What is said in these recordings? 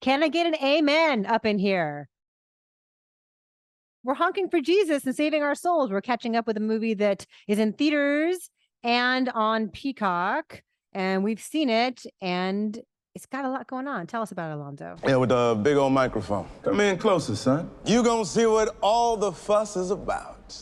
Can I get an amen up in here? We're honking for Jesus and saving our souls. We're catching up with a movie that is in theaters and on Peacock, and we've seen it, and it's got a lot going on. Tell us about it, Alonso. Yeah, with the big old microphone. Come in closer, son. You gonna see what all the fuss is about.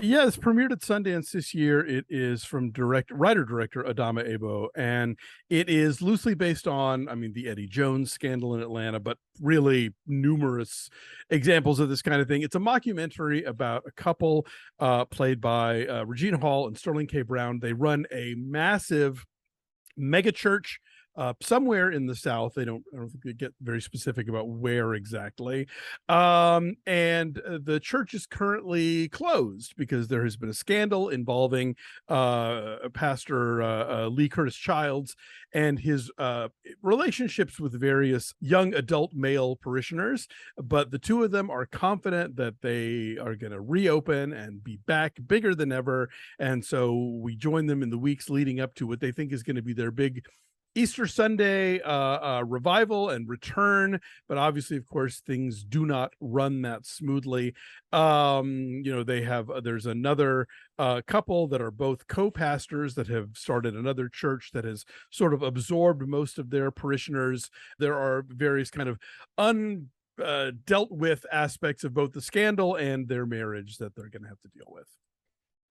Yeah, it's premiered at Sundance this year. It is from writer-director Adamma Ebo, and it is loosely based on, I mean, the Eddie Jones scandal in Atlanta, but really numerous examples of this kind of thing. It's a mockumentary about a couple played by Regina Hall and Sterling K. Brown. They run a massive mega church somewhere in the South. I don't think they get very specific about where exactly. And the church is currently closed because there has been a scandal involving Pastor Lee Curtis Childs and his relationships with various young adult male parishioners. But the two of them are confident that they are going to reopen and be back bigger than ever. And so we join them in the weeks leading up to what they think is going to be their big Easter Sunday revival and return, but obviously, of course, things do not run that smoothly. They have there's another couple that are both co-pastors that have started another church that has sort of absorbed most of their parishioners. There are various kind of dealt with aspects of both the scandal and their marriage that they're going to have to deal with.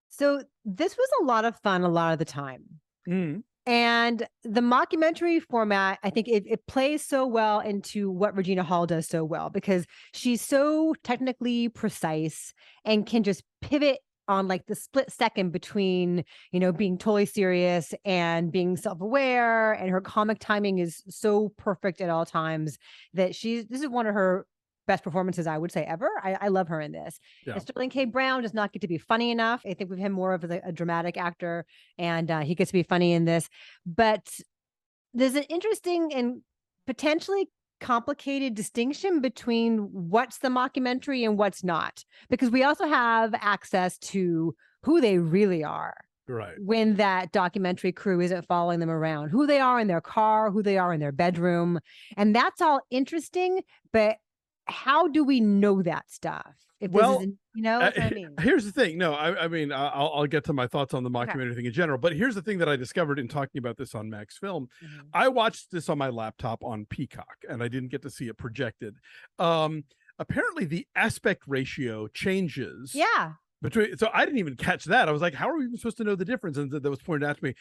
So this was a lot of fun a lot of the time. Mm. And the mockumentary format, I think it plays so well into what Regina Hall does so well, because she's so technically precise and can just pivot on like the split second between, being totally serious and being self-aware. And her comic timing is so perfect at all times that this is one of her best performances, I would say, ever. I love her in this. Yeah. And Sterling K. Brown does not get to be funny enough. I think we've had more of a dramatic actor, and he gets to be funny in this. But there's an interesting and potentially complicated distinction between what's the mockumentary and what's not, because we also have access to who they really are. Right. When that documentary crew isn't following them around, who they are in their car, who they are in their bedroom. And that's all interesting, but how do we know that stuff? If this isn't, what I mean? Here's the thing. No, I mean, I'll get to my thoughts on the mockumentary thing in general, but here's the thing that I discovered in talking about this on Max Film. Mm-hmm. I watched this on my laptop on Peacock, and I didn't get to see it projected. Apparently the aspect ratio changes. Yeah. So I didn't even catch that. I was like, how are we even supposed to know the difference? And that was pointed out to me.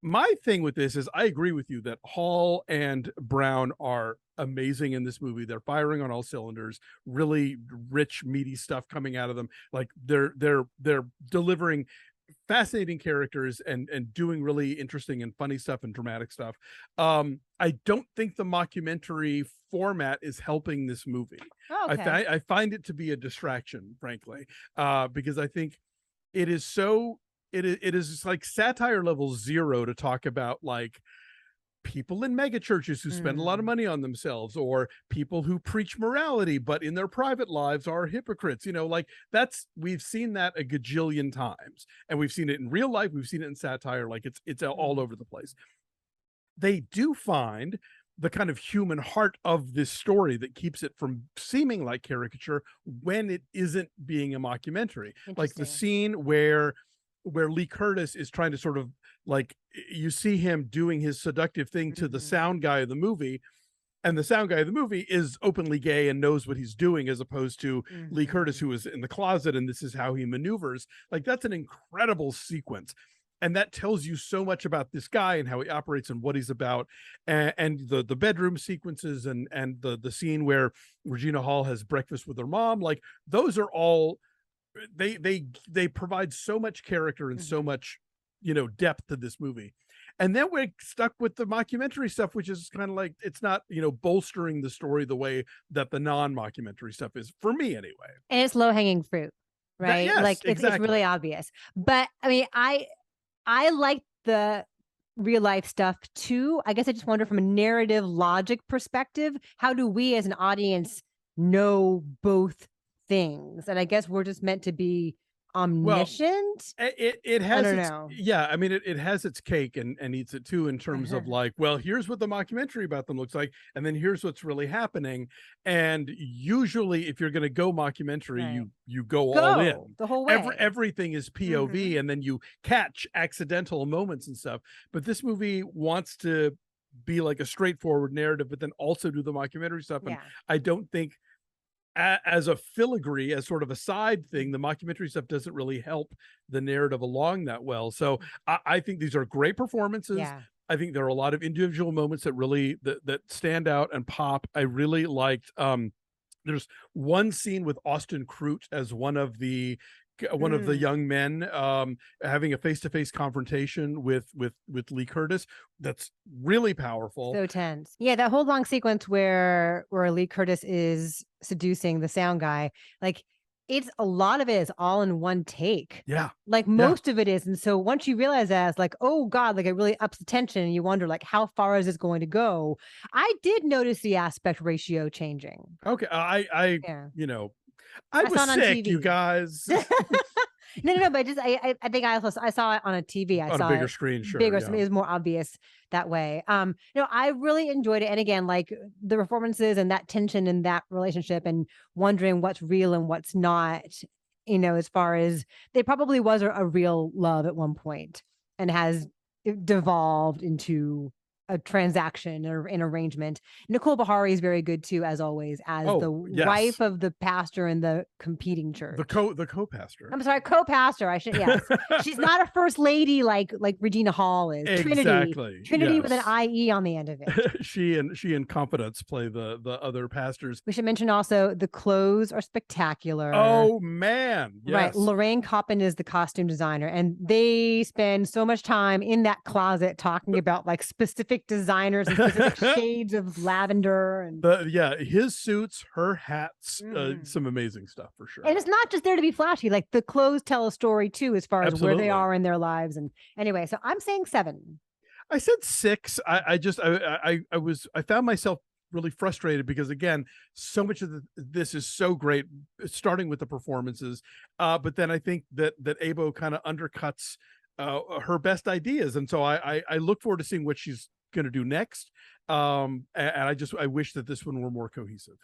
My thing with this is I agree with you that Hall and Brown are amazing in this movie. They're firing on all cylinders, really rich, meaty stuff coming out of them. Like they're delivering fascinating characters and doing really interesting and funny stuff and dramatic stuff. I don't think the mockumentary format is helping this movie. Okay. I find it to be a distraction, frankly, because I think it is so it is like satire level 0 to talk about like people in mega churches who spend a lot of money on themselves, or people who preach morality but in their private lives are hypocrites. We've seen that a gajillion times, and we've seen it in real life, we've seen it in satire. Like it's all over the place. They do find the kind of human heart of this story that keeps it from seeming like caricature when it isn't being a mockumentary. Like the scene where Lee Curtis is trying to sort of like, you see him doing his seductive thing to the sound guy of the movie, and the sound guy of the movie is openly gay and knows what he's doing, as opposed to Lee Curtis, who is in the closet, and this is how he maneuvers. Like, that's an incredible sequence. And that tells you so much about this guy and how he operates and what he's about. And the bedroom sequences and the scene where Regina Hall has breakfast with her mom, like those are all, they provide so much character and so much, depth to this movie. And then we're stuck with the mockumentary stuff, which is kind of like, it's not, bolstering the story the way that the non-mockumentary stuff is, for me anyway. And it's low-hanging fruit, right? Yes, like it's really obvious. But I mean, I like the real life stuff too. I guess I just wonder, from a narrative logic perspective, how do we as an audience know both things? And I guess we're just meant to be omniscient. It I has don't its, know. yeah, I mean, it has its cake and eats it too, in terms of like, well, here's what the mockumentary about them looks like, and then here's what's really happening. And usually if you're going to go mockumentary, Right. you go all in. The whole way. Everything is POV, and then you catch accidental moments and stuff. But this movie wants to be like a straightforward narrative, but then also do the mockumentary stuff. And Yeah. I don't think, as a filigree, as sort of a side thing, the mockumentary stuff doesn't really help the narrative along that well. So I think these are great performances. Yeah. I think there are a lot of individual moments that really that stand out and pop. I really liked there's one scene with Austin Crute as one of the young men having a face-to-face confrontation with Lee Curtis. That's really powerful. So tense. Yeah, that whole long sequence where Lee Curtis is seducing the sound guy, like it's a lot of it is all in one take. Yeah. Like most of it is. And so once you realize that, it's like, oh God, like it really ups the tension and you wonder like how far is this going to go? I did notice the aspect ratio changing. Okay. I Yeah. you know, I was saw it on sick, TV. you guys. No, but just I think I saw it on a TV. I On saw a bigger it screen, sure. bigger, Yeah. so it was more obvious that way. No, I really enjoyed it, and again, like the performances and that tension in that relationship, and wondering what's real and what's not. You know, as far as there probably was a real love at one point, and has devolved into a transaction or an arrangement. Nicole Beharie is very good too, as always, as the wife of the pastor in the competing church. The co-pastor. I'm sorry, co-pastor. I should, yes. She's not a first lady like Regina Hall is. Exactly. Trinity with an IE on the end of it. she and Conphidance play the other pastors. We should mention also the clothes are spectacular. Oh man. Yes. Right. Lorraine Coppin is the costume designer, and they spend so much time in that closet talking about like specific designers and specific shades of lavender and his suits, her hats, some amazing stuff for sure. And it's not just there to be flashy, like the clothes tell a story too, as far as where they are in their lives. And anyway, so I'm saying 7. I said 6. I found myself really frustrated because again, so much of this is so great, starting with the performances, but then I think that Ebo kind of undercuts her best ideas, and so I look forward to seeing what she's going to do next. And I wish that this one were more cohesive.